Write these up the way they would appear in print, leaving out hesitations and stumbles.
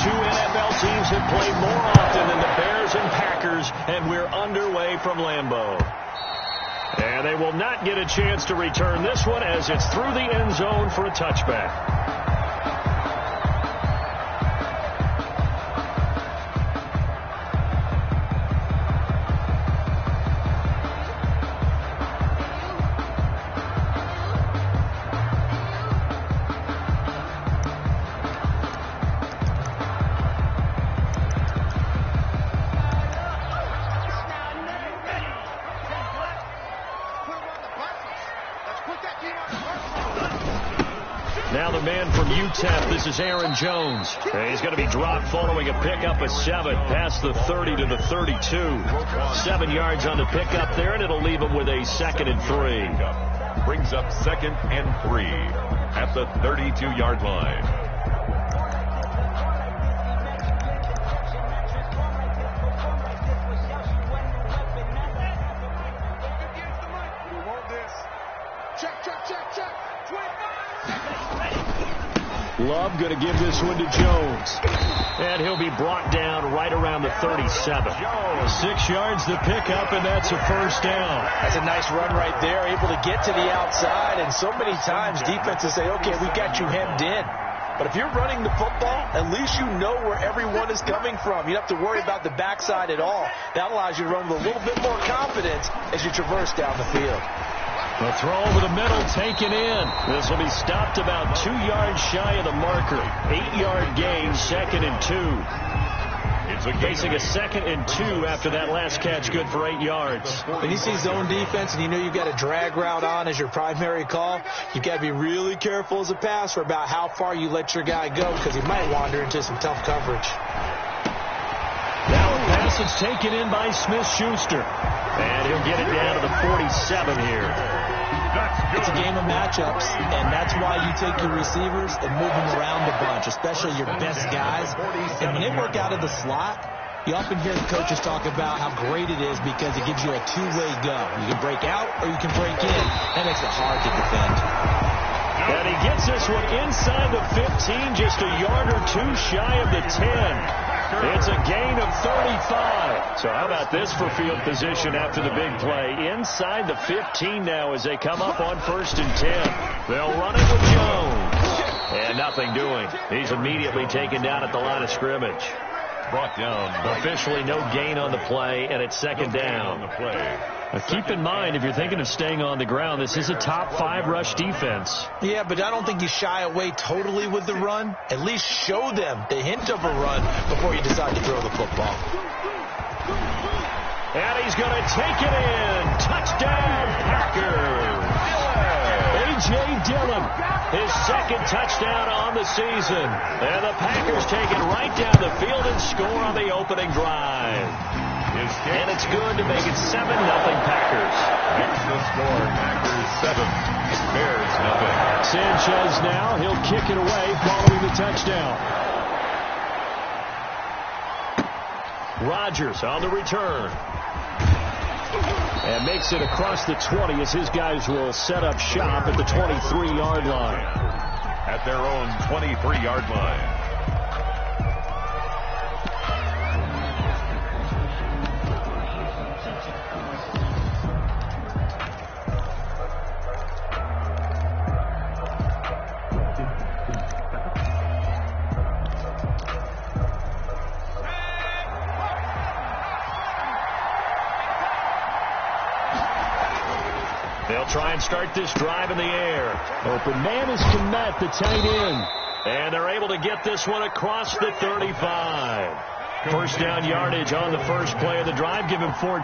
Two NFL teams have played more often than the Bears and Packers, and we're underway from Lambeau. And they will not get a chance to return this one as it's through the end zone for a touchback. Now the man from UTEP, this is Aaron Jones. He's going to be dropped following a pickup of 7 past the 30 to the 32. 7 yards on the pickup there, and it'll leave him with a 2nd and 3. Brings up 2nd and 3 at the 32-yard line. Love going to give this one to Jones. And he'll be brought down right around the 37. 6 yards to pick up, and that's a first down. That's a nice run right there, able to get to the outside. And so many times defenses say, okay, we got you hemmed in. But if you're running the football, at least you know where everyone is coming from. You don't have to worry about the backside at all. That allows you to run with a little bit more confidence as you traverse down the field. The throw over the middle taken in. This will be stopped about 2 yards shy of the marker. 8-yard gain, 2nd and 2. Facing a 2nd and 2 after that last catch, good for 8 yards. When you see zone defense and you know you've got a drag route on as your primary call, you've got to be really careful as a passer about how far you let your guy go because he might wander into some tough coverage. Now a pass that's taken in by Smith-Schuster. And he'll get it down to the 47 here. It's a game of matchups, and that's why you take your receivers and move them around the bunch, especially your best guys. And when they work out of the slot, you often hear the coaches talk about how great it is because it gives you a two-way go. You can break out or you can break in. That makes it hard to defend. And he gets this one inside the 15, just a yard or two shy of the 10. It's a gain of 35. So how about this for field position after the big play? Inside the 15 now as they come up on 1st and 10. They'll run it with Jones. And nothing doing. He's immediately taken down at the line of scrimmage. Brought down. Officially no gain on the play, and it's 2nd down. Now keep in mind, if you're thinking of staying on the ground, this is a top 5 rush defense. Yeah, but I don't think you shy away totally with the run. At least show them the hint of a run before you decide to throw the football. And he's going to take it in. Touchdown, Packers. A.J. Dillon, his 2nd touchdown on the season. And the Packers take it right down the field and score on the opening drive. And it's good to make it 7-0 Packers. Extra score, Packers 7, Bears 0. Sanchez now, he'll kick it away following the touchdown. Rodgers on the return. And makes it across the 20 as his guys will set up shop at the 23-yard line. At their own 23-yard line. They'll try and start this drive in the air. Open man is Kmet, the tight end. And they're able to get this one across the 35. First down yardage on the first play of the drive. Give him 14. 14.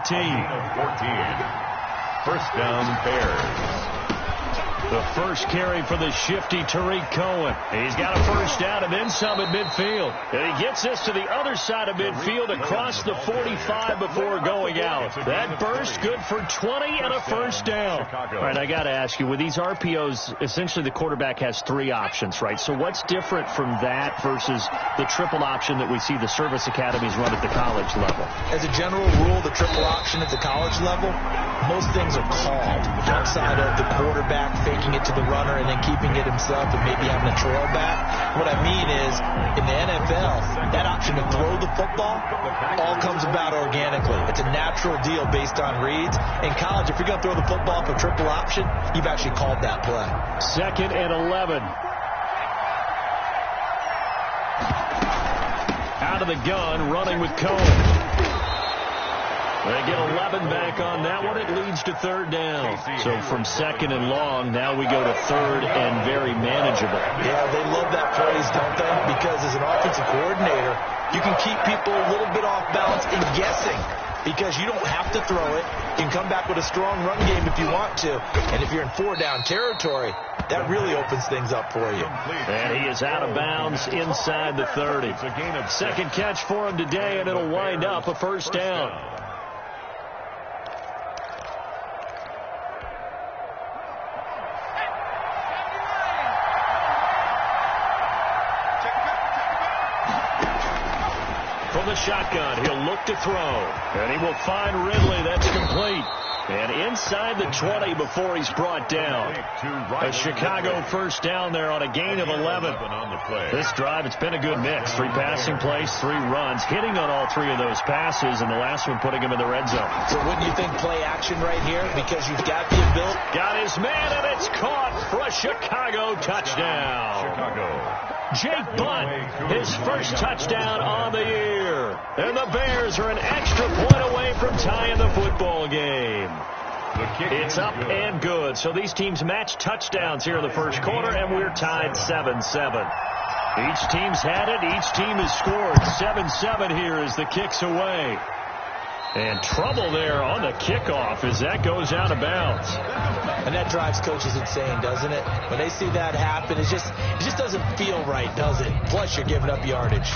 First down, Bears. The first carry for the shifty Tariq Cohen. He's got a first down and then some at midfield. And he gets this to the other side of midfield across the 45 before going out. That burst good for 20 and a first down. All right, I got to ask you, with these RPOs, essentially the quarterback has 3 options, right? So what's different from that versus the triple option that we see the service academies run at the college level? As a general rule, the triple option at the college level, most things are called outside of the quarterback taking it to the runner and then keeping it himself and maybe having a trail back. What I mean is, in the NFL, that option to throw the football all comes about organically. It's a natural deal based on reads. In college, if you're going to throw the football for triple option, you've actually called that play. 2nd and 11. Out of the gun, running with Cohen. They get 11 back on that one. It leads to 3rd down. So from 2nd and long, now we go to 3rd and very manageable. Yeah, they love that phrase, don't they? Because as an offensive coordinator, you can keep people a little bit off balance and guessing. Because you don't have to throw it. You can come back with a strong run game if you want to. And if you're in 4-down territory, that really opens things up for you. And he is out of bounds inside the 30. Second catch for him today, and it'll wind up a 1st down. From the shotgun, he'll look to throw. And he will find Ridley. That's complete. And inside the 20 before he's brought down. A Chicago 1st down there on a gain of 11. This drive, it's been a good mix. 3 passing plays, 3 runs, hitting on all 3 of those passes, and the last one putting him in the red zone. So wouldn't you think play action right here? Because you've got the ability. Got his man, and it's caught for a Chicago touchdown. Jake Butt, his first touchdown on the year. And the Bears are an extra point away from tying the football game. It's up and good. So these teams match touchdowns here in the first quarter, and we're tied 7-7. Each team's had it. Each team has scored. 7-7 here as the kick's away. And trouble there on the kickoff as that goes out of bounds. And that drives coaches insane, doesn't it? When they see that happen, it just doesn't feel right, does it? Plus, you're giving up yardage.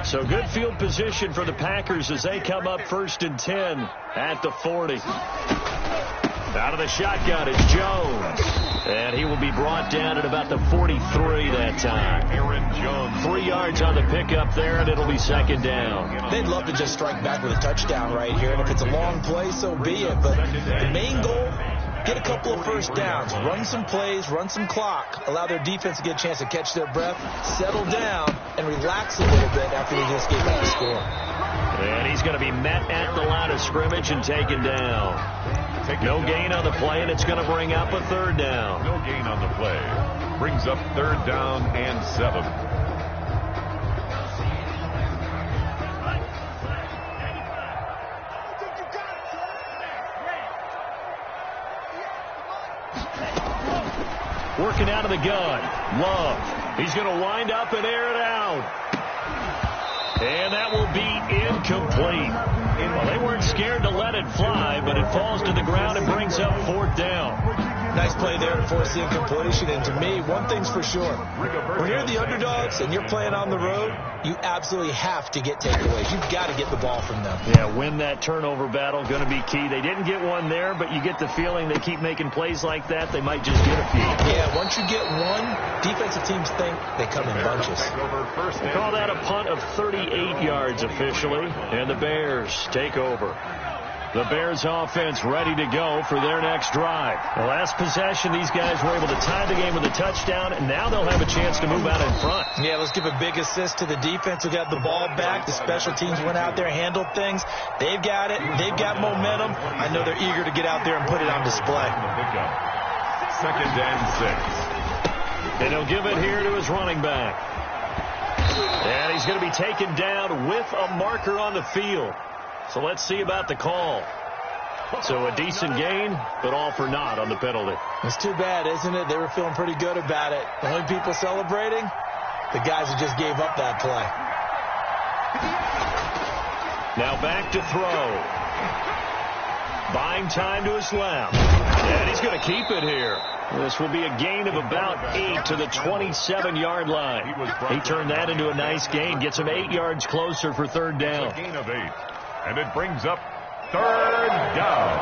So good field position for the Packers as they come up 1st and 10 at the 40. Out of the shotgun is Jones. And he will be brought down at about the 43 that time. Aaron Jones. 3 yards on the pickup there, and it'll be 2nd down. They'd love to just strike back with a touchdown right here. And if it's a long play, so be it. But the main goal, get a couple of 1st downs. Run some plays, run some clock. Allow their defense to get a chance to catch their breath, settle down, and relax a little bit after they just gave up the score. And he's going to be met at the line of scrimmage and taken down. No gain on the play, and it's going to bring up a 3rd down. No gain on the play. Brings up 3rd down and 7. Working out of the gun. Love. He's going to wind up and air it out. And that will be incomplete. Well, they weren't scared to let it fly, but it falls to the ground and brings up 4th down. Nice play there to force the incompletion. And to me, one thing's for sure. When you're the underdogs and you're playing on the road, you absolutely have to get takeaways. You've got to get the ball from them. Yeah, win that turnover battle, going to be key. They didn't get one there, but you get the feeling they keep making plays like that, they might just get a few. Yeah, once you get one, defensive teams think they come in bunches. They call that a punt of 38 yards officially, and the Bears take over. The Bears offense ready to go for their next drive. The last possession, these guys were able to tie the game with a touchdown, and now they'll have a chance to move out in front. Yeah, let's give a big assist to the defense who got the ball back. The special teams went out there, handled things. They've got it. They've got momentum. I know they're eager to get out there and put it on display. 2nd and 6. And he'll give it here to his running back. And he's going to be taken down with a marker on the field. So let's see about the call. So a decent gain, but all for naught on the penalty. It's too bad, isn't it? They were feeling pretty good about it. The only people celebrating, the guys who just gave up that play. Now back to throw. Buying time to his left. And he's going to keep it here. This will be a gain of about 8 to the 27-yard line. He turned that into a nice gain. Gets him 8 yards closer for 3rd down. A gain of 8. And it brings up 3rd down.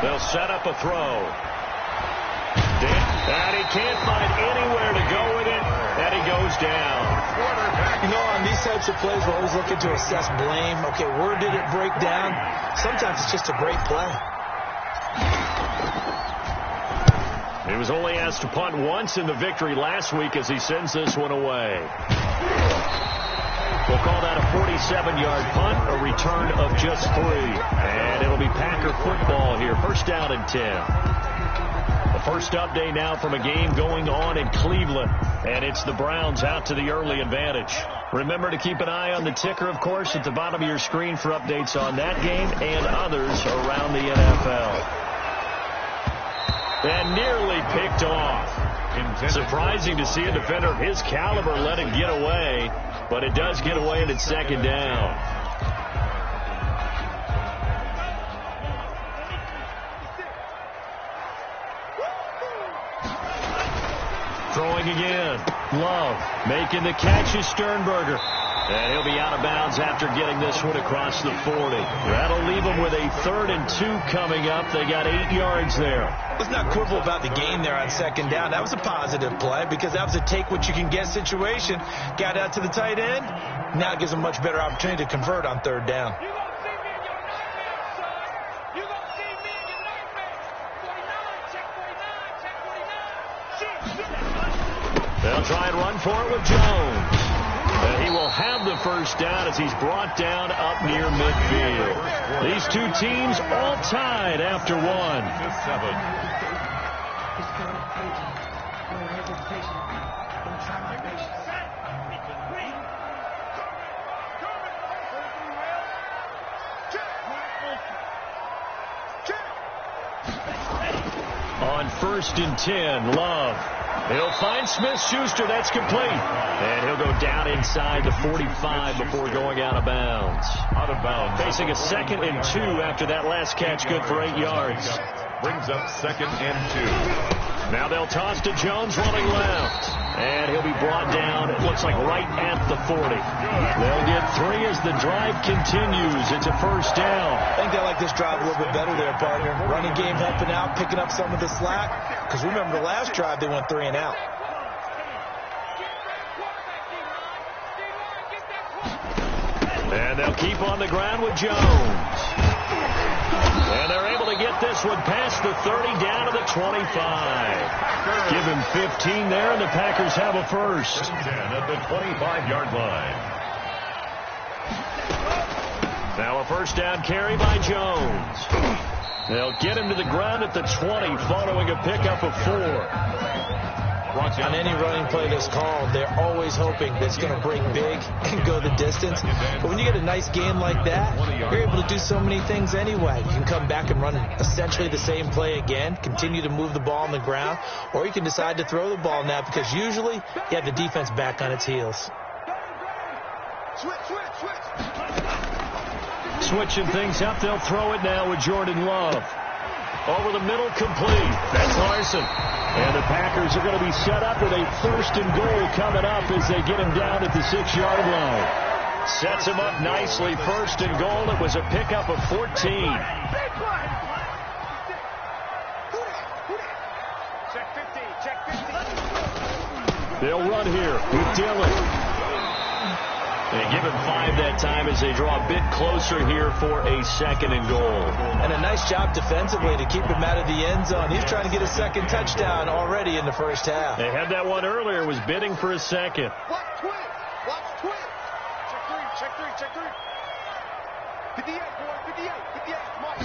They'll set up a throw. And he can't find anywhere to go with it. And he goes down. You know, on these types of plays, we're always looking to assess blame. Okay, where did it break down? Sometimes it's just a great play. He was only asked to punt once in the victory last week as he sends this one away. We'll call that a 47-yard punt, a return of just 3. And it'll be Packer football here. First down and 10. The first update now from a game going on in Cleveland. And it's the Browns out to the early advantage. Remember to keep an eye on the ticker, of course, at the bottom of your screen for updates on that game and others around the NFL. And nearly picked off. Surprising to see a defender of his caliber let it get away, but it does get away and it's second down. Throwing again. Love making the catch is Sternberger. And he'll be out of bounds after getting this one across the 40. That'll leave them with a 3rd and 2 coming up. They got 8 yards there. Let's not quibble about the gain there on second down. That was a positive play because that was a take-what-you-can-get situation. Got out to the tight end. Now it gives them a much better opportunity to convert on 3rd down. They'll try and run for it with Jones. And he will have the first down as he's brought down up near midfield. These two teams all tied after 1. On 1st and 10, Love. He'll find Smith-Schuster. That's complete. And he'll go down inside the 45 before going out of bounds. Out of bounds. Facing a 2nd and 2 after that last catch, good for 8 yards. Brings up 2nd and 2. Now they'll toss to Jones running left. And he'll be brought down, it looks like right at the 40. They'll get 3 as the drive continues. It's a first down. I think they like this drive a little bit better there, partner. Running game helping out, picking up some of the slack. Because remember the last drive, they went 3 and out. And they'll keep on the ground with Jones. And they're able to get this one past the 30 down to the 25. Give him 15 there, and the Packers have a first. 10 at the 25-yard line. Now a first down carry by Jones. They'll get him to the ground at the 20 following a pickup of 4. On any running play that's called, they're always hoping that it's going to break big and go the distance. But when you get a nice game like that, you're able to do so many things anyway. You can come back and run essentially the same play again, continue to move the ball on the ground, or you can decide to throw the ball now because usually you have the defense back on its heels. Switching things up, they'll throw it now with Jordan Love. Over the middle, complete. That's Larson. And the Packers are going to be set up with a 1st and goal coming up as they get him down at the 6-yard line. Sets him up nicely. 1st and goal. It was a pickup of 14. They'll run here with Dillon. They give him 5 that time as they draw a bit closer here for a 2nd and goal. And a nice job defensively to keep him out of the end zone. He's trying to get a 2nd touchdown already in the first half. They had that one earlier, was bidding for a 2nd. Watch twin. Check three. 58, boy, 58. Come on.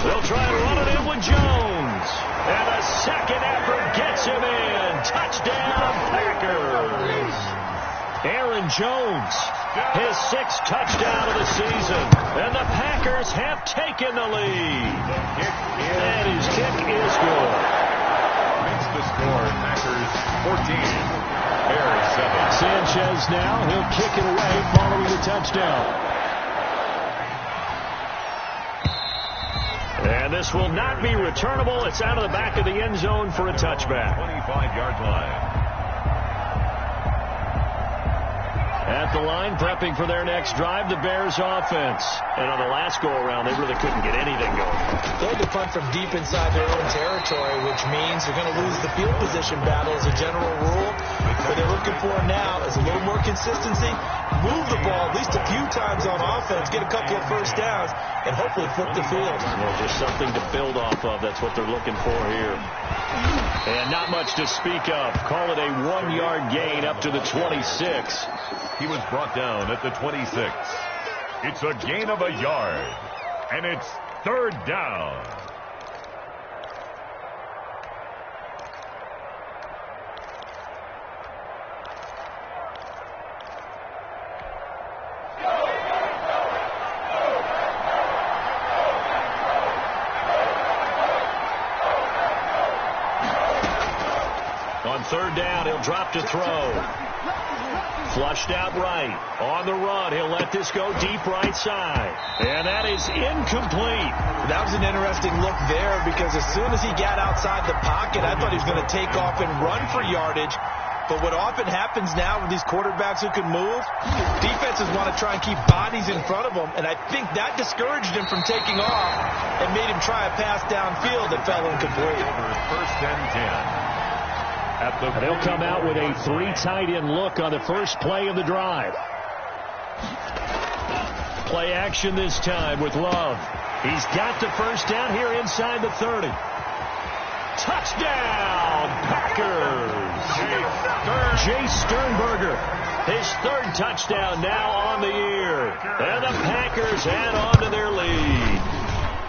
They'll try and run it in with Jones. And a 2nd effort gets him in. Touchdown, Packers. Aaron Jones, his 6th touchdown of the season. And the Packers have taken the lead. And his kick is good. Makes the score. Packers 14. Bears 7. Sanchez now. He'll kick it away following the touchdown. And this will not be returnable. It's out of the back of the end zone for a touchback. 25-yard line. at the line, prepping for their next drive, the Bears offense. And on the last go-around, they really couldn't get anything going. They had to punt from deep inside their own territory, which means you're going to lose the field position battle as a general rule. What they're looking for now is a little more consistency, move the ball at least a few times on offense, get a couple of first downs, and hopefully flip the field. Well, just something to build off of. That's what they're looking for here. And not much to speak of. Call it a 1-yard gain up to the 26. He was brought down at the 26. It's a gain of a yard, and it's 3rd down. On 3rd down, he'll drop to throw. Flushed out right. On the run, he'll let this go deep right side. And that is incomplete. That was an interesting look there because as soon as he got outside the pocket, I thought he was going to take off and run for yardage. But what often happens now with these quarterbacks who can move, defenses want to try and keep bodies in front of them, and I think that discouraged him from taking off and made him try a pass downfield that fell incomplete. 1st and 10. And they'll come out with a 3 tight end look on the first play of the drive. Play action this time with Love. He's got the first down here inside the 30. Touchdown, Packers! Jay Sternberger, his 3rd touchdown now on the year. And the Packers add on to their lead.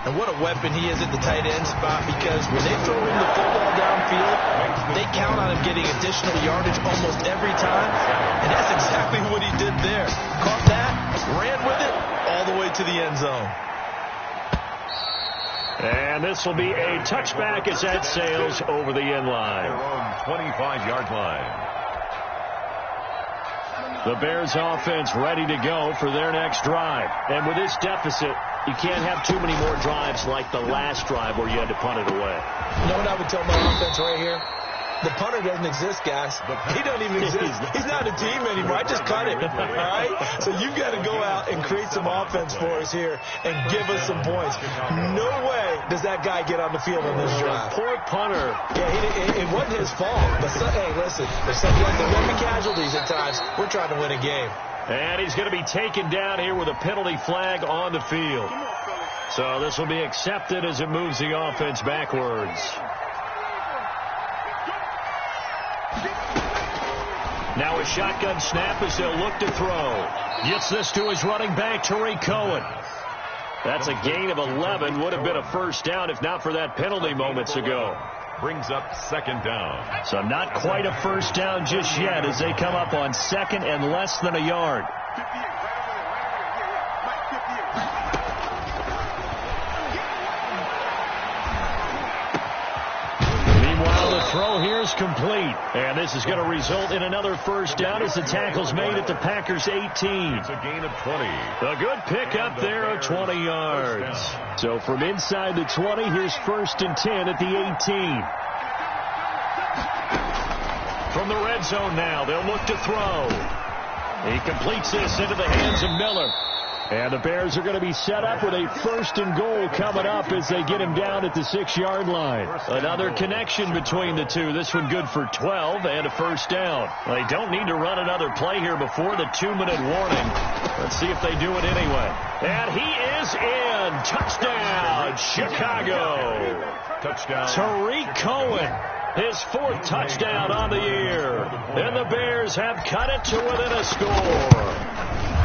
And what a weapon he is at the tight end spot, because when they throw him the football downfield, they count on him getting additional yardage almost every time. And that's exactly what he did there. Caught that, ran with it, all the way to the end zone. And this will be a touchback as that sails over the end line. Their own 25-yard line. The Bears offense ready to go for their next drive. And with this deficit, you can't have too many more drives like the last drive where you had to punt it away. You know what I would tell my offense right here? The punter doesn't exist, guys. He doesn't even exist. He's not a team anymore. I just cut him. All right? So you've got to go out and create some offense for us here and give us some points. No way does that guy get on the field on this drive. Poor punter. Yeah, it wasn't his fault. But, hey, listen, if something like the women casualties at times, we're trying to win a game. And he's going to be taken down here with a penalty flag on the field. So this will be accepted as it moves the offense backwards. Now a shotgun snap as they'll look to throw. Gets this to his running back, Tariq Cohen. That's a gain of 11. Would have been a first down if not for that penalty moments ago. Brings up 2nd down. So not quite a first down just yet as they come up on 2nd and less than a yard. Throw here is complete, and this is going to result in another first down as the tackle's made at the Packers' 18. It's a gain of 20. A good pickup there of 20 yards. So from inside the 20, here's 1st and 10 at the 18. From the red zone now, they'll look to throw. He completes this into the hands of Miller. And the Bears are going to be set up with a 1st and goal coming up as they get him down at the 6-yard line. Another connection between the two. This one good for 12 and a first down. They don't need to run another play here before the 2-minute warning. Let's see if they do it anyway. And he is in. Touchdown, Chicago. Touchdown. Tariq Cohen. His 4th touchdown on the year. And the Bears have cut it to within a score.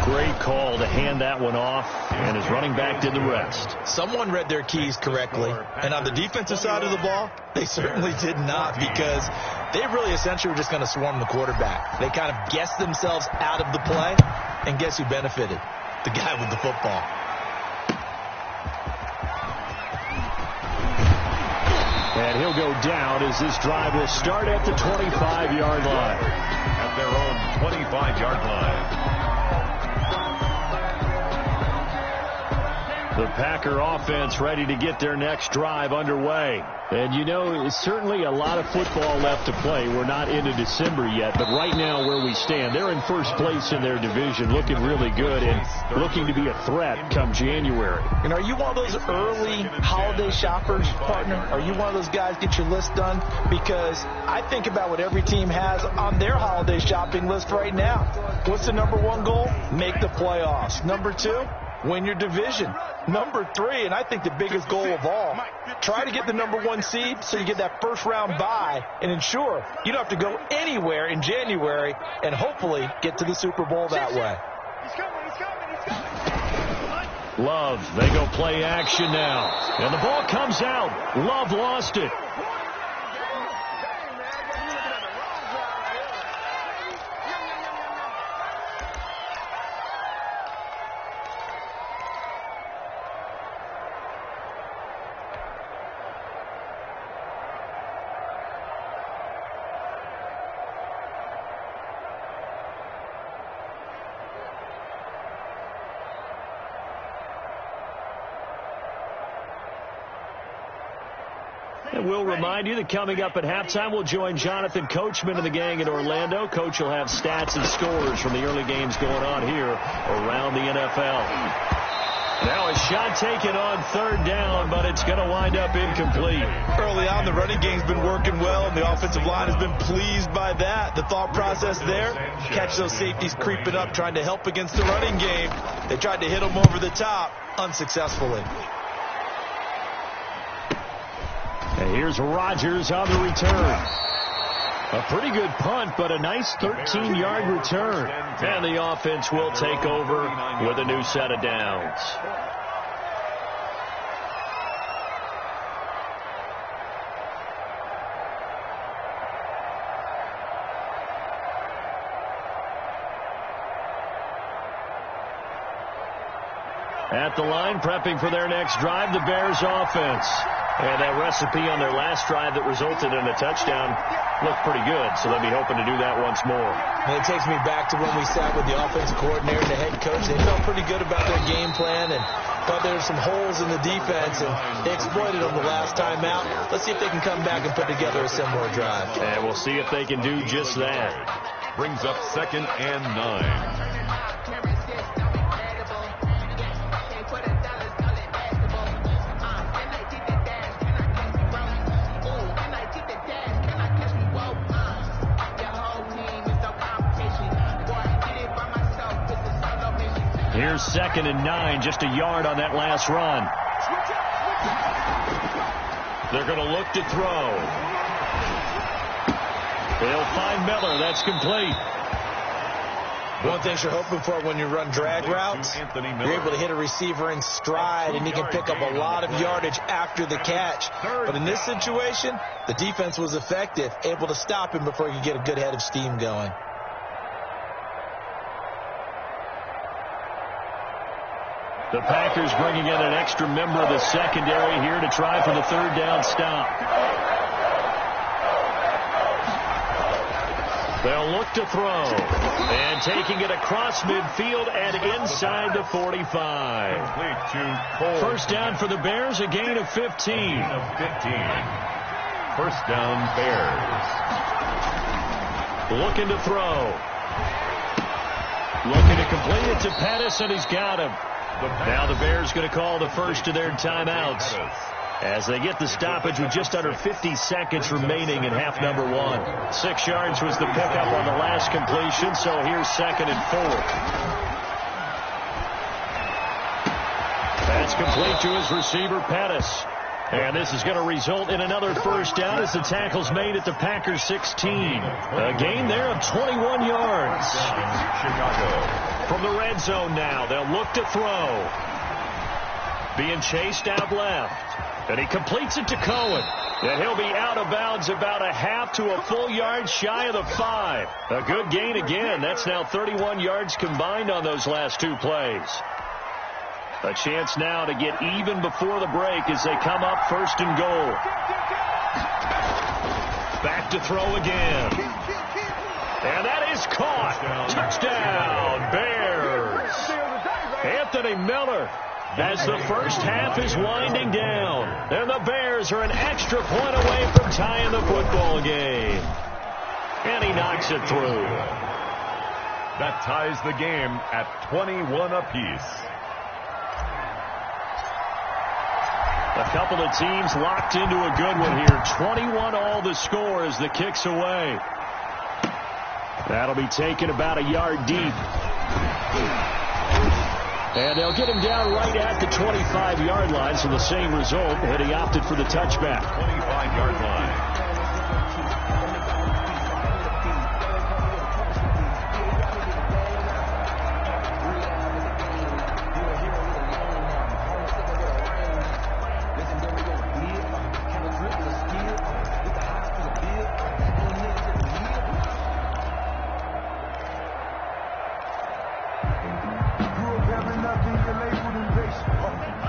Great call to hand that one off, and his running back did the rest. Someone read their keys correctly, and on the defensive side of the ball, they certainly did not, because they really essentially were just going to swarm the quarterback. They kind of guessed themselves out of the play, and guess who benefited? The guy with the football. And he'll go down as this drive will start at the 25-yard line. At their own 25-yard line. The Packer offense ready to get their next drive underway. And, you know, it's certainly a lot of football left to play. We're not into December yet, but right now where we stand, they're in first place in their division, looking really good and looking to be a threat come January. And are you one of those early holiday shoppers, partner? Are you one of those guys get your list done? Because I think about what every team has on their holiday shopping list right now. What's the number one goal? Make the playoffs. Number two, win your division. Number three, and I think the biggest goal of all, try to get the number one seed so you get that first round bye and ensure you don't have to go anywhere in January and hopefully get to the Super Bowl that way. Love, they go play action now. And the ball comes out. Love lost it. And we'll remind you that coming up at halftime, we'll join Jonathan Coachman and the gang in Orlando. Coach will have stats and scores from the early games going on here around the NFL. Now a shot taken on third down, but it's going to wind up incomplete. Early on, the running game's been working well, and the offensive line has been pleased by that. The thought process there, catch those safeties creeping up, trying to help against the running game. They tried to hit them over the top, unsuccessfully. And here's Rodgers on the return. A pretty good punt, but a nice 13-yard return. And the offense will take over with a new set of downs. At the line, prepping for their next drive, the Bears offense. And that recipe on their last drive that resulted in a touchdown looked pretty good, so they'll be hoping to do that once more. And it takes me back to when we sat with the offensive coordinator and the head coach. They felt pretty good about their game plan and thought there were some holes in the defense, and they exploited them the last time out. Let's see if they can come back and put together a similar drive. And we'll see if they can do just that. Brings up 2nd and 9. Here's 2nd and 9, just a yard on that last run. They're going to look to throw. They'll find Miller. That's complete. One thing you're hoping for when you run drag routes, you're able to hit a receiver in stride, and he can pick up a lot of yardage after the catch. But in this situation, the defense was effective, able to stop him before he could get a good head of steam going. The Packers bringing in an extra member of the secondary here to try for the third down stop. They'll look to throw. And taking it across midfield and inside the 45. First down for the Bears, a gain of 15. First down, Bears. Looking to throw. Looking to complete it to Pettis, and he's got him. Now the Bears going to call the first of their timeouts as they get the stoppage with just under 50 seconds remaining in half number 1. 6 yards was the pickup on the last completion, so here's 2nd and 4. That's complete to his receiver, Pettis. And this is going to result in another first down as the tackle's made at the Packers 16. A gain there of 21 yards. Chicago. From the red zone now, they'll look to throw. Being chased out left. And he completes it to Cohen. And he'll be out of bounds about a half to a full yard shy of the 5. A good gain again. That's now 31 yards combined on those last 2 plays. A chance now to get even before the break as they come up 1st and goal. Back to throw again. And that is caught. Touchdown, Bears. Anthony Miller as the first half is winding down. And the Bears are an extra point away from tying the football game. And he knocks it through. That ties the game at 21 apiece. A couple of teams locked into a good one here. 21 all the score as the kick's away. That'll be taken about a yard deep. And they'll get him down right at the 25-yard line, so the same result, and he opted for the touchback. 25-yard line.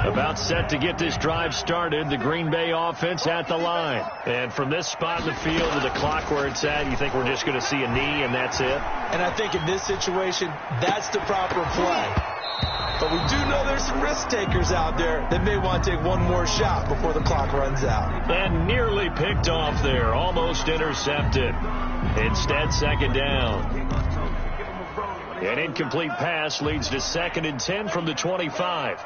About set to get this drive started, the Green Bay offense at the line. And from this spot in the field to the clock where it's at, you think we're just going to see a knee and that's it? And I think in this situation, that's the proper play. But we do know there's some risk takers out there that may want to take one more shot before the clock runs out. And nearly picked off there, almost intercepted. Instead, second down. An incomplete pass leads to 2nd and 10 from the 25.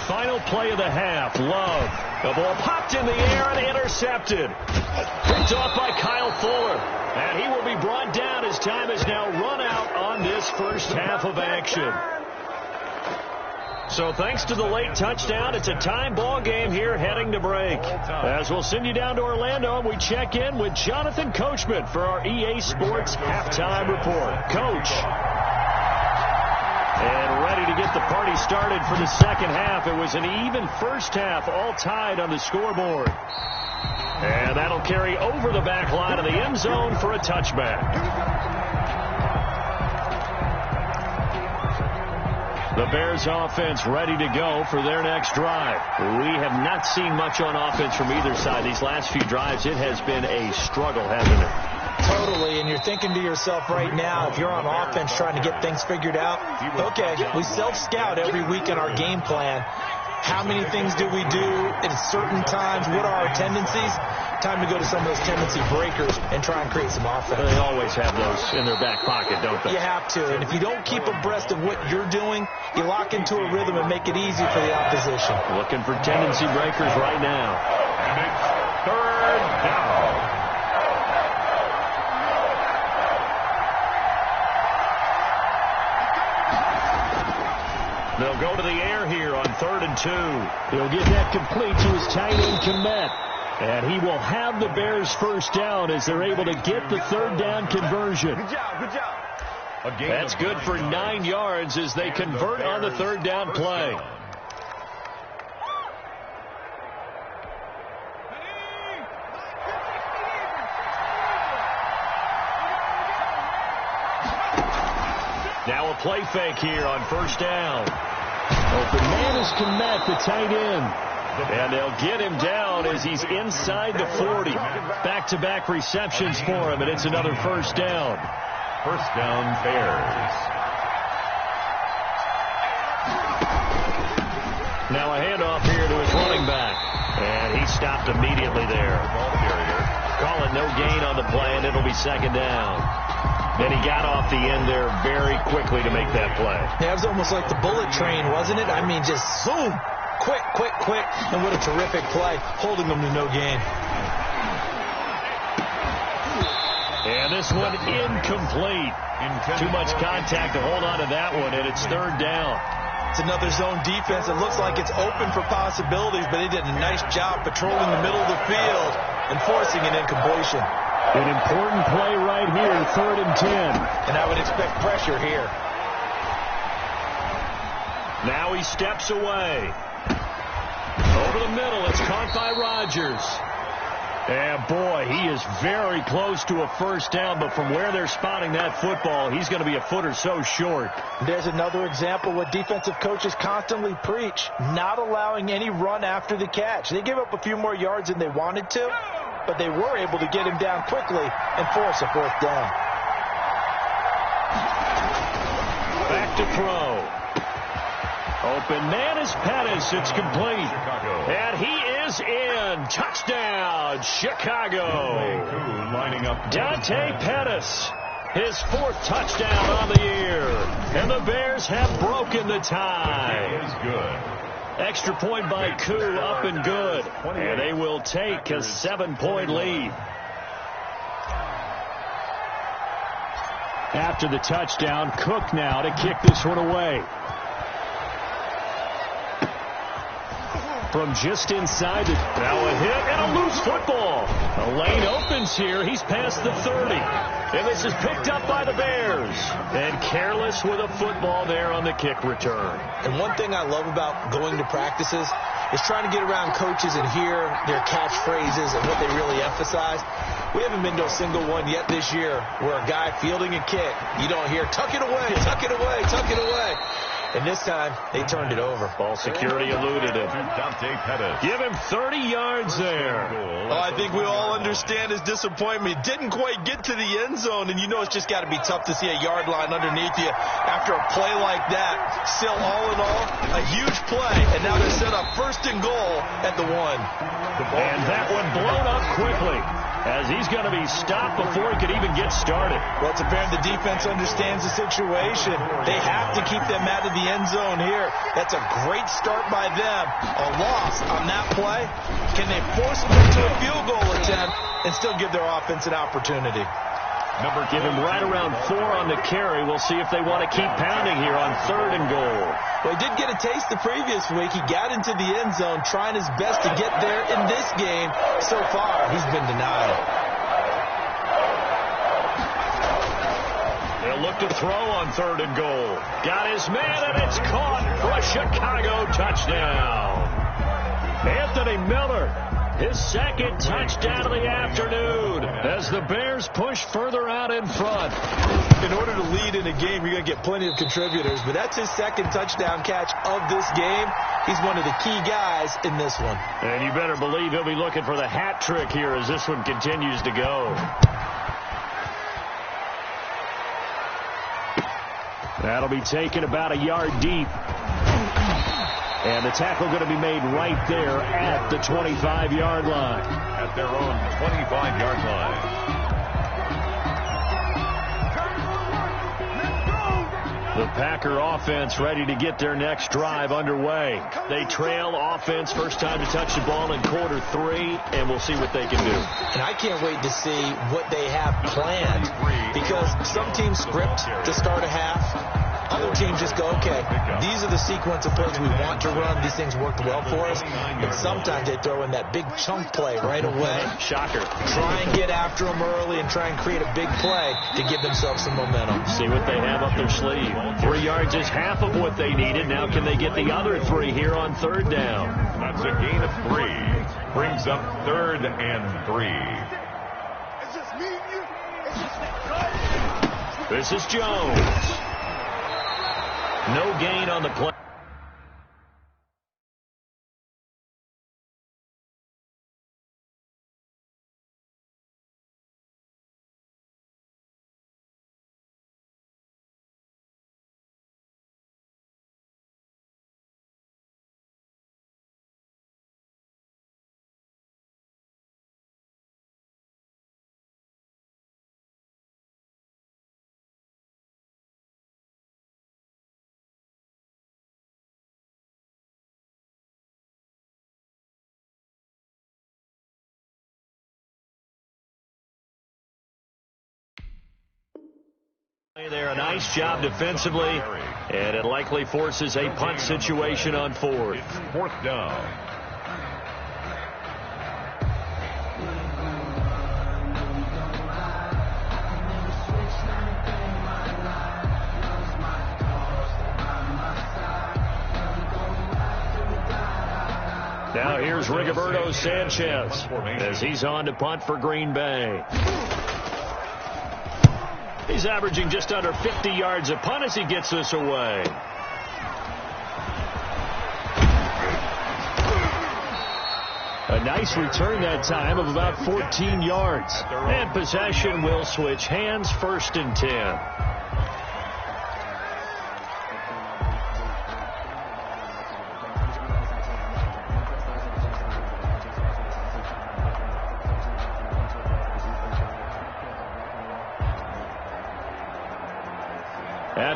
Final play of the half. Love. The ball popped in the air and intercepted. Picked off by Kyle Fuller. And he will be brought down as time has now run out on this first half of action. So thanks to the late touchdown, it's a time ball game here heading to break. As we'll send you down to Orlando, we check in with Jonathan Coachman for our EA Sports Halftime Report. Coach. And ready to get the party started for the second half. It was an even first half, all tied on the scoreboard. And that'll carry over the back line of the end zone for a touchback. The Bears offense ready to go for their next drive. We have not seen much on offense from either side. These last few drives, it has been a struggle, hasn't it? Totally, and you're thinking to yourself right now, if you're on offense trying to get things figured out, okay, we self-scout every week in our game plan. How many things do we do at certain times? What are our tendencies? Time to go to some of those tendency breakers and try and create some offense. They always have those in their back pocket, don't they? You have to, and if you don't keep abreast of what you're doing, you lock into a rhythm and make it easy for the opposition. Looking for tendency breakers right now. And it's 3rd down. They'll go to the air here on 3rd and 2. He'll get that complete to his tight end, Kmet. And he will have the Bears first down as they're able to get the 3rd down conversion. Good job, good job. That's good for 9 yards as they convert on the 3rd down play. Now a play fake here on 1st down. Open man is Kmet, the tight end. And they'll get him down as he's inside the 40. Back-to-back receptions for him, and it's another 1st down. 1st down, Bears. Now a handoff here to his running back. And he stopped immediately there. Ball carrier. Call it no gain on the play, and it'll be 2nd down. And he got off the end there very quickly to make that play. Yeah, it was almost like the bullet train, wasn't it? I mean, just zoom. Quick, quick, quick. And what a terrific play, holding them to no gain. And this one incomplete. Too much contact to hold on to that one, and it's 3rd down. It's another zone defense. It looks like it's open for possibilities, but he did a nice job patrolling the middle of the field and forcing an incompletion. An important play right here, 3rd and 10. And I would expect pressure here. Now he steps away. Over the middle, it's caught by Rodgers. And boy, he is very close to a 1st down, but from where they're spotting that football, he's going to be a foot or so short. There's another example what defensive coaches constantly preach, not allowing any run after the catch. They gave up a few more yards than they wanted to, but they were able to get him down quickly and force a 4th down. Back to throw. Open man is Pettis. It's complete. Chicago. And he is in. Touchdown, Chicago. Lining up. Dante Pettis, his fourth touchdown on the year. And the Bears have broken the tie. Is good. Extra point by Koo, up and good. And they will take a 7-point lead. After the touchdown, Cook now to kick this one away. From just inside, now a hit and a loose football. A lane opens here. He's past the 30. And this is picked up by the Bears. And careless with a football there on the kick return. And one thing I love about going to practices is trying to get around coaches and hear their catchphrases and what they really emphasize. We haven't been to a single one yet this year where a guy fielding a kick, you don't hear, tuck it away, tuck it away, tuck it away. And this time, they turned it over. Ball security eluded him. Dante Pettis. Give him 30 yards there. Oh, I think we all understand his disappointment. Didn't quite get to the end zone, and you know it's just got to be tough to see a yard line underneath you after a play like that. Still, all in all, a huge play, and now they're set up 1st and goal at the 1. And that one blown up quickly, as he's going to be stopped before he could even get started. Well, it's apparent the defense understands the situation. They have to keep them out of the end zone here. That's a great start by them. A loss on that play. Can they force them into a field goal attempt and still give their offense an opportunity? Give him right around 4 on the carry. We'll see if they want to keep pounding here on 3rd and goal. Well, he did get a taste the previous week. He got into the end zone, trying his best to get there in this game. So far, he's been denied. They'll look to throw on 3rd and goal. Got his man, and it's caught for a Chicago touchdown. Anthony Miller, his 2nd touchdown of the afternoon, as the Bears push further out in front. In order to lead in a game, you're going to get plenty of contributors, but that's his 2nd touchdown catch of this game. He's one of the key guys in this one. And you better believe he'll be looking for the hat trick here as this one continues to go. That'll be taken about a yard deep. And the tackle going to be made right there at the 25-yard line. At their own 25-yard line. The Packer offense ready to get their next drive underway. They trail offense, first time to touch the ball in quarter 3, and we'll see what they can do. And I can't wait to see what they have planned, because some teams script to start a half. Other teams just go, okay, these are the sequence of plays we want to run. These things worked well for us. But sometimes they throw in that big chunk play right away. Shocker. Try and get after them early and try and create a big play to give themselves some momentum. See what they have up their sleeve. 3 yards is half of what they needed. Now can they get the other 3 here on 3rd down? That's a gain of 3. Brings up 3rd and 3. This is Jones. No gain on the play. There, a nice job defensively, and it likely forces a punt situation on 4th. 4th down. Now here's Rigoberto Sanchez as he's on to punt for Green Bay. He's averaging just under 50 yards a punt as he gets this away. A nice return that time of about 14 yards. And possession will switch hands, 1st and 10.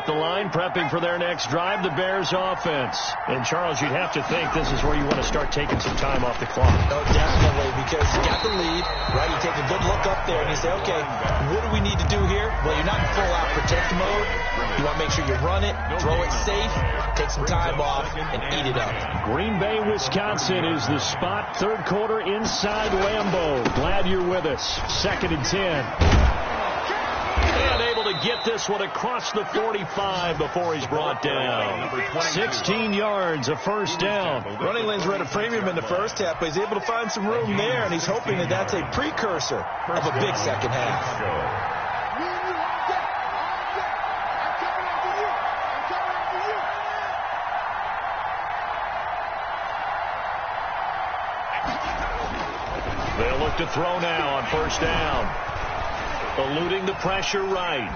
at the line, prepping for their next drive, the Bears offense. And, Charles, you'd have to think this is where you want to start taking some time off the clock. Oh, definitely, because you got the lead, right? You take a good look up there and you say, okay, what do we need to do here? Well, you're not in full-out protect mode. You want to make sure you run it, throw it safe, take some time off, and eat it up. Green Bay, Wisconsin is the spot. Third quarter inside Lambeau. Glad you're with us. 2nd and 10. And able to get this one across the 45 before he's brought down. 16 yards, a first down. Running lanes were at a premium in the first half, but he's able to find some room there, and he's hoping that that's a precursor of a big second half. They'll look to throw now on first down. Eluding the pressure right.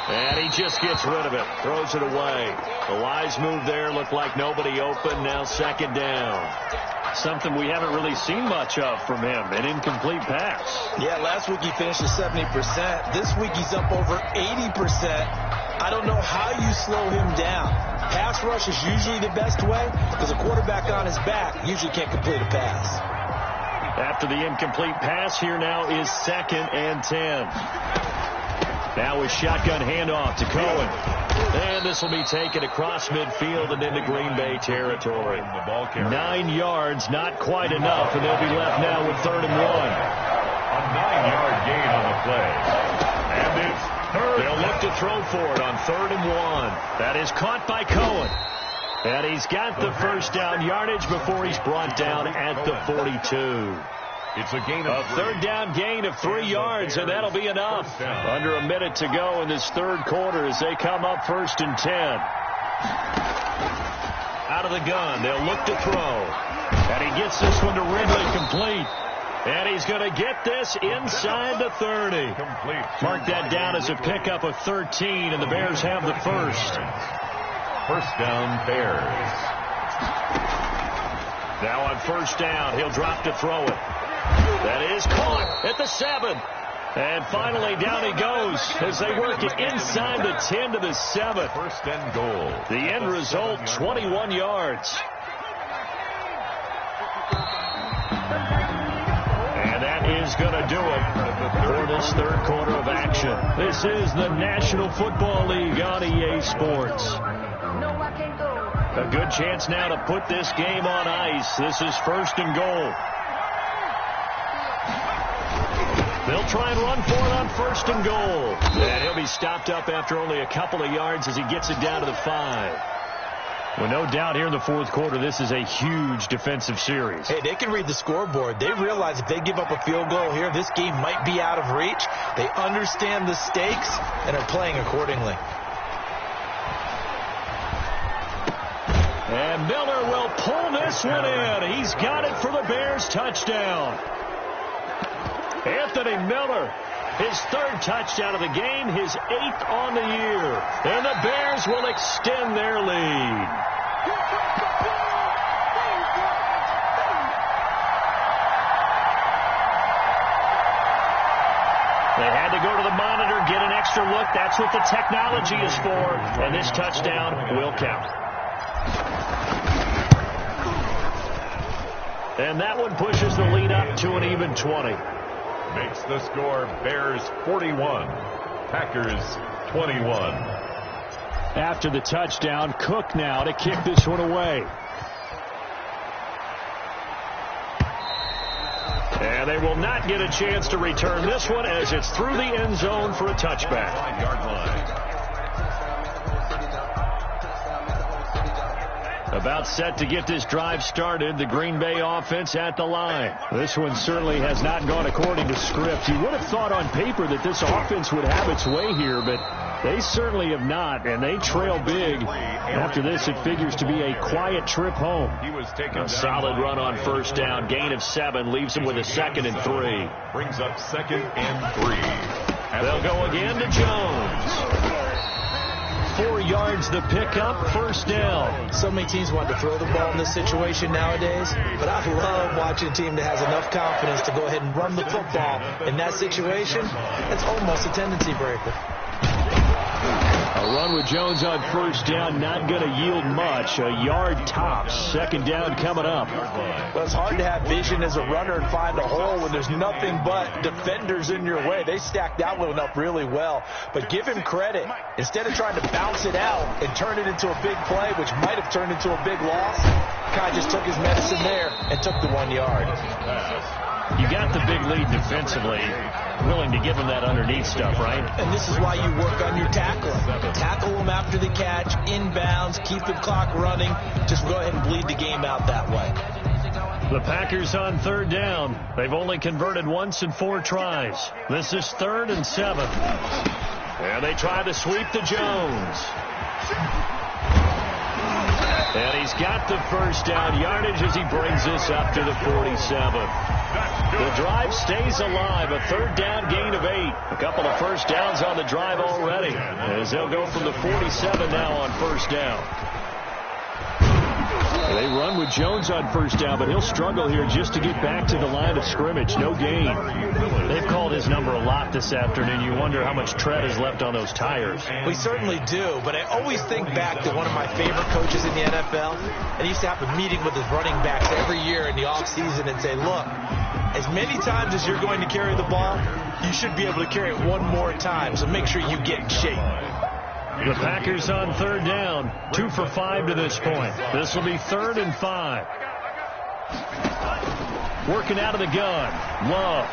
And he just gets rid of it. Throws it away. The wise move there. Looked like nobody open. Now 2nd down. Something we haven't really seen much of from him. An incomplete pass. Yeah, last week he finished at 70%. This week he's up over 80%. I don't know how you slow him down. Pass rush is usually the best way because a quarterback on his back usually can't complete a pass. After the incomplete pass, here now is 2nd and 10. Now a shotgun handoff to Cohen. And this will be taken across midfield and into Green Bay territory. 9 yards, not quite enough, and they'll be left now with 3rd and 1. A 9-yard gain on the play. And it's third. They'll look to throw for it on 3rd and 1. That is caught by Cohen. And he's got the first down yardage before he's brought down at the 42. It's a gain of 3rd down gain of 3 yards, and that'll be enough. Under a minute to go in this third quarter as they come up 1st and 10. Out of the gun, they'll look to throw. And he gets this one to Ridley complete. And he's going to get this inside the 30. Mark that down as a pickup of 13, and the Bears have the first. First down, Bears. Now on first down, he'll drop to throw it. That is caught at the 7. And finally down he goes as they work it inside the 10 to the 7. 1st and goal. The end result, 21 yards. And that is going to do it for this third quarter of action. This is the National Football League on EA Sports. A good chance now to put this game on ice. This is 1st and goal. They'll try and run for it on 1st and goal. And he'll be stopped up after only a couple of yards as he gets it down to the 5. Well, no doubt here in the fourth quarter, this is a huge defensive series. Hey, they can read the scoreboard. They realize if they give up a field goal here, this game might be out of reach. They understand the stakes and are playing accordingly. And Miller will pull this one in. He's got it for the Bears touchdown. Anthony Miller, his 3rd touchdown of the game, his 8th on the year. And the Bears will extend their lead. They had to go to the monitor, get an extra look. That's what the technology is for. And this touchdown will count. And that one pushes the lead up to an even 20. Makes the score Bears 41, Packers 21. After the touchdown, Cook now to kick this one away. And they will not get a chance to return this one as it's through the end zone for a touchback. 5-yard line. About set to get this drive started, the Green Bay offense at the line. This one certainly has not gone according to script. You would have thought on paper that this offense would have its way here, but they certainly have not, and they trail big. After this, it figures to be a quiet trip home. A solid run on first down, gain of 7, leaves him with a 2nd and 3. Brings up 2nd and 3. They'll go again to Jones. 4 yards the pickup, first down. So many teams want to throw the ball in this situation nowadays, but I love watching a team that has enough confidence to go ahead and run the football in that situation. It's almost a tendency breaker. A A run with Jones on first down, not going to yield much. A yard tops. Second down coming up. Well, it's hard to have vision as a runner and find a hole when there's nothing but defenders in your way. They stacked that one up really well. But give him credit. Instead of trying to bounce it out and turn it into a big play, which might have turned into a big loss, Kai just took his medicine there and took the 1 yard. You got the big lead defensively, willing to give him that underneath stuff, right? And this is why you work on your tackling. Tackle him after the catch, inbounds, keep the clock running. Just go ahead and bleed the game out that way. The Packers on third down. They've only converted once in 4 tries. This is 3rd and 7. And they try to sweep to Jones. And he's got the first down yardage as he brings this up to the 47. The drive stays alive. A 3rd down gain of 8. A couple of first downs on the drive already, as they'll go from the 47 now on first down. They run with Jones on first down, but he'll struggle here just to get back to the line of scrimmage. No gain. They've called his number a lot this afternoon. You wonder how much tread is left on those tires. We certainly do, but I always think back to one of my favorite coaches in the NFL. And he used to have a meeting with his running backs every year in the offseason and say, look, as many times as you're going to carry the ball, you should be able to carry it one more time, so make sure you get in shape. The Packers on third down, 2 for 5 to this point. This will be 3rd and 5. Working out of the gun, Love.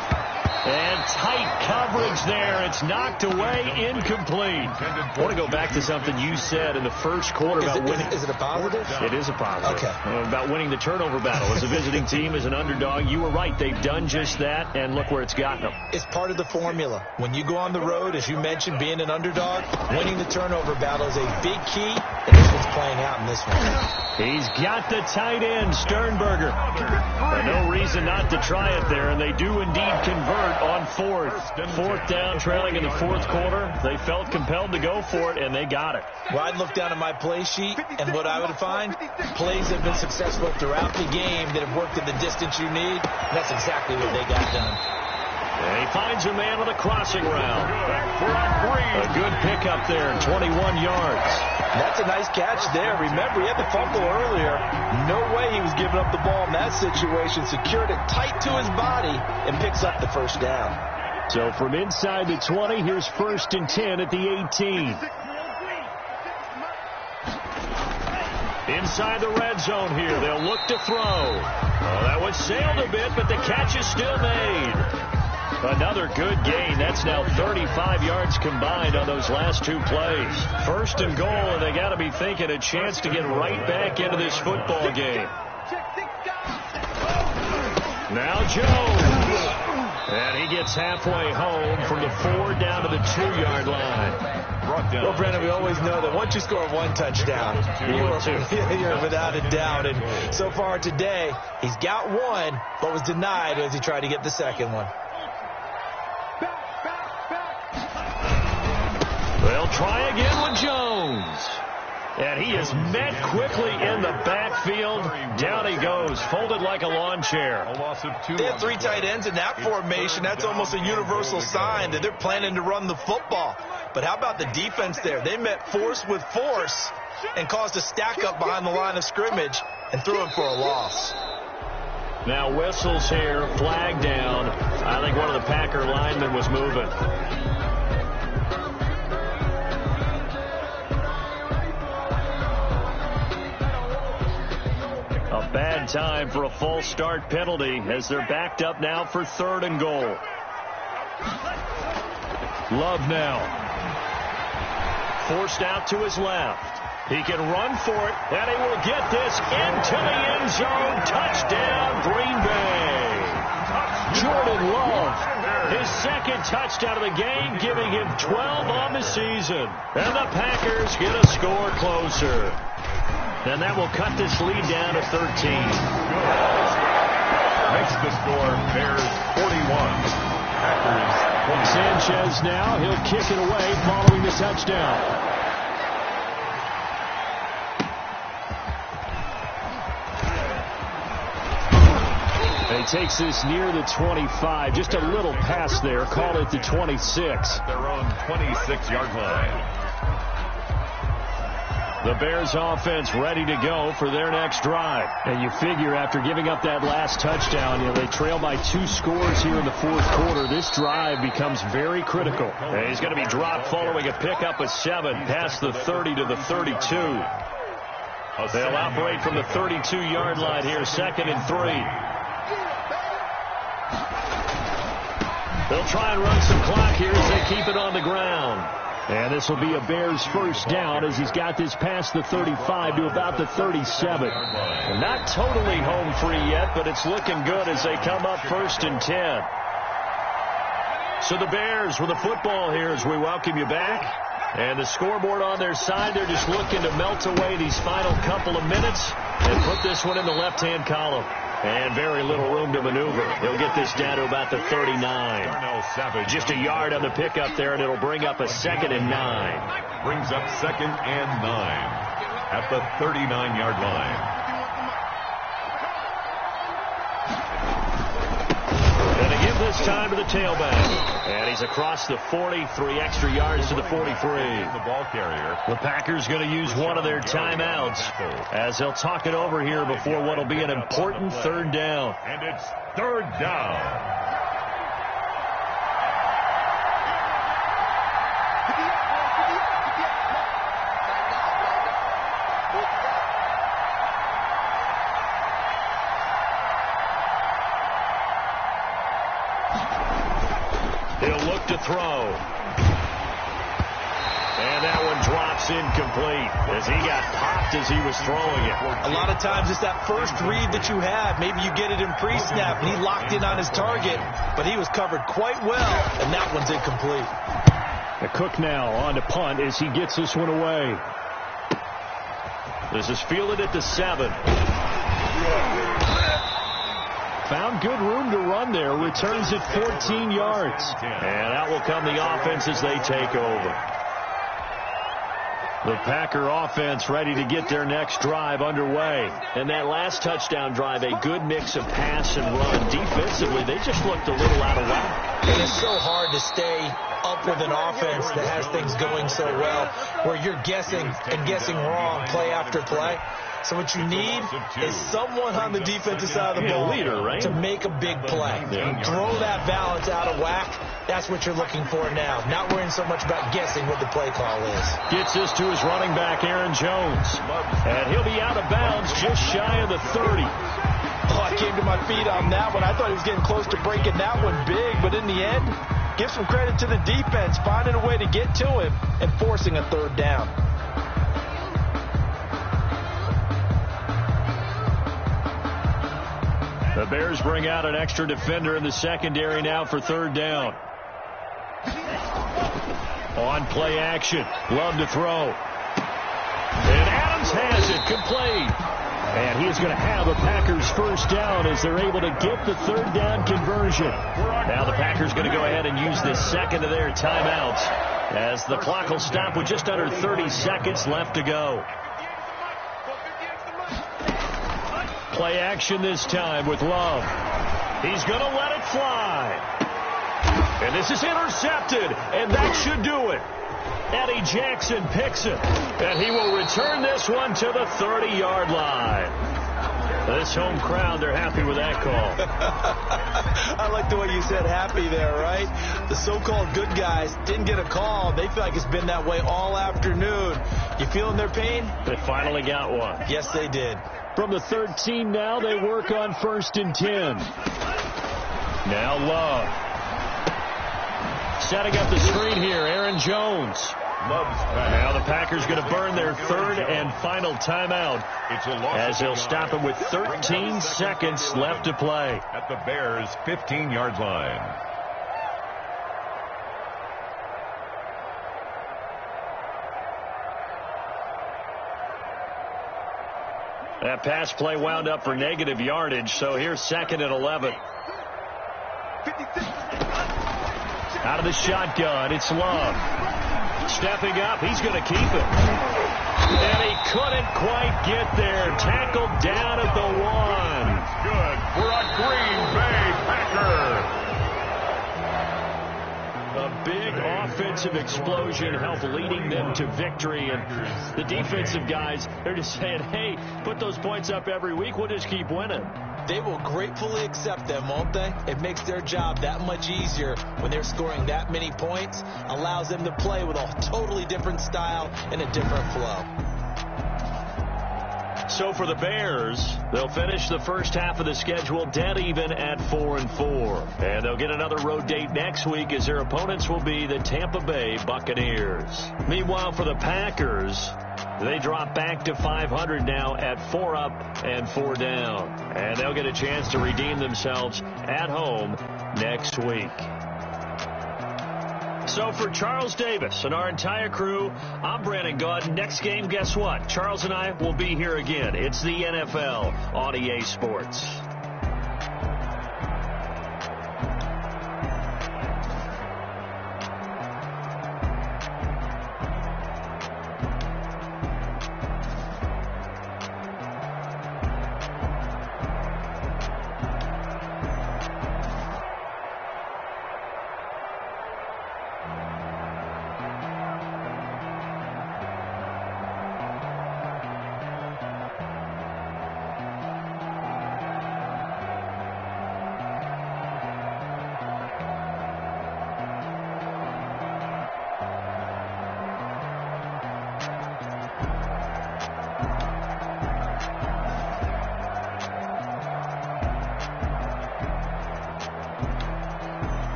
And tight coverage there. It's knocked away, incomplete. I want to go back to something you said in the first quarter about winning. Is it a positive? It is a positive. Okay. About winning the turnover battle. As a visiting team, as an underdog, you were right. They've done just that, and look where it's gotten them. It's part of the formula. When you go on the road, as you mentioned, being an underdog, winning the turnover battle is a big key, and this one's playing out in this one. He's got the tight end, Sternberger. But no reason not to try it there, and they do indeed convert on 4th down, trailing in the 4th quarter. They felt compelled to go for it, and they got it. Well, I'd look down at my play sheet, and what I would find, plays have been successful throughout the game that have worked in the distance you need. And that's exactly what they got done. And he finds a man on the crossing route. A good pickup there, 21 yards. That's a nice catch there. Remember, he had the fumble earlier. No way he was giving up the ball in that situation. Secured it tight to his body and picks up the first down. So from inside the 20, here's 1st and 10 at the 18. Inside the red zone here. They'll look to throw. Oh, that was sailed a bit, but the catch is still made. Another good gain. That's now 35 yards combined on those last 2 plays. 1st and goal, and they got to be thinking a chance to get right back into this football game. Now Jones. And he gets halfway home from the 4 down to the 2-yard line. Well, Brennan, we always know that once you score 1 touchdown, you're without a doubt. And so far today, he's got 1, but was denied as he tried to get the second one. They'll try again with Jones. And he is met quickly in the backfield. Down he goes, folded like a lawn chair. They have 3 tight ends in that formation. That's almost a universal sign that they're planning to run the football. But how about the defense there? They met force with force and caused a stack up behind the line of scrimmage and threw him for a loss. Now whistles here, flag down. I think one of the Packer linemen was moving. A bad time for a false start penalty as they're backed up now for 3rd and goal. Love now. Forced out to his left. He can run for it, and he will get this into the end zone. Touchdown, Green Bay. Jordan Love, his 2nd touchdown of the game, giving him 12 on the season. And the Packers get a score closer. And that will cut this lead down to 13. Makes the score Bears 41. Packers 20. Sanchez now, he'll kick it away following the touchdown. He takes this near the 25. Just a little pass there. Call it the 26. Their own 26-yard line. The Bears offense ready to go for their next drive. And you figure after giving up that last touchdown, they trail by 2 scores here in the fourth quarter. This drive becomes very critical. And he's going to be dropped following a pickup of 7 past the 30 to the 32. They'll operate from the 32-yard line here, 2nd and 3. They'll try and run some clock here as they keep it on the ground. And this will be a Bears first down as he's got this past the 35 to about the 37. Not totally home free yet, but it's looking good as they come up 1st and 10. So the Bears with the football here as we welcome you back. And the scoreboard on their side, they're just looking to melt away these final couple of minutes and put this one in the left-hand column. And very little room to maneuver. He'll get this down to about the 39. Just a yard on the pickup there, and it'll bring up a 2nd and 9. Brings up 2nd and 9 at the 39-yard line. And they give this time to the tailback. And he's across the 40, 3 extra yards to the 43. The ball carrier. The Packers going to use one of their timeouts as they'll talk it over here before what will be an important 3rd down. And it's 3rd down. He'll look to throw. And that one drops incomplete as he got popped as he was throwing it. A lot of times it's that first read that you have. Maybe you get it in pre-snap and he locked in on his target, but he was covered quite well, and that one's incomplete. The Cook now on to punt as he gets this one away. This is fielded at the 7. Found good room to run there. Returns it 14 yards. And out will come the offense as they take over. The Packer offense ready to get their next drive underway. And that last touchdown drive, a good mix of pass and run. Defensively, they just looked a little out of whack. And it's so hard to stay up with an offense that has things going so well, where you're guessing and guessing wrong play after play. So what you need is someone on the defensive side of the ball to make a big play. Throw that balance out of whack. That's what you're looking for now. Not worrying so much about guessing what the play call is. Gets this to his running back, Aaron Jones. And he'll be out of bounds just shy of the 30. Oh, I came to my feet on that one. I thought he was getting close to breaking that one big. But in the end, give some credit to the defense, finding a way to get to him and forcing a 3rd down. The Bears bring out an extra defender in the secondary now for 3rd down. On play action. Love to throw. And Adams has it. Complete. And he is going to have a Packers first down as they're able to get the 3rd down conversion. Now the Packers going to go ahead and use the 2nd of their timeouts as the clock will stop with just under 30 seconds left to go. Play action this time with Love. He's going to let it fly. And this is intercepted, and that should do it. Eddie Jackson picks it, and he will return this one to the 30-yard line. This home crowd, they're happy with that call. I like the way you said happy there, right? The so-called good guys didn't get a call. They feel like it's been that way all afternoon. You feeling their pain? They finally got one. Yes, they did. From the 13 now, they work on 1st and 10. Now Love. Setting up the screen here, Aaron Jones. Now the Packers going to burn their 3rd and final timeout as they'll stop him with 13 seconds left to play. At the Bears' 15-yard line. That pass play wound up for negative yardage, so here's 2nd and 11. Out of the shotgun, it's Love. Stepping up, he's going to keep it. And he couldn't quite get there. Tackled down at the 1. Good for a Green Bay Packer. A big offensive explosion help leading them to victory. And the defensive guys, they're just saying, hey, put those points up every week. We'll just keep winning. They will gratefully accept them, won't they? It makes their job that much easier when they're scoring that many points. Allows them to play with a totally different style and a different flow. So for the Bears, they'll finish the first half of the schedule dead even at 4-4. And they'll get another road date next week as their opponents will be the Tampa Bay Buccaneers. Meanwhile, for the Packers, they drop back to 500 now at 4 up and 4 down. And they'll get a chance to redeem themselves at home next week. So for Charles Davis and our entire crew, I'm Brandon Gaudin. Next game, guess what? Charles and I will be here again. It's the NFL on EA Sports.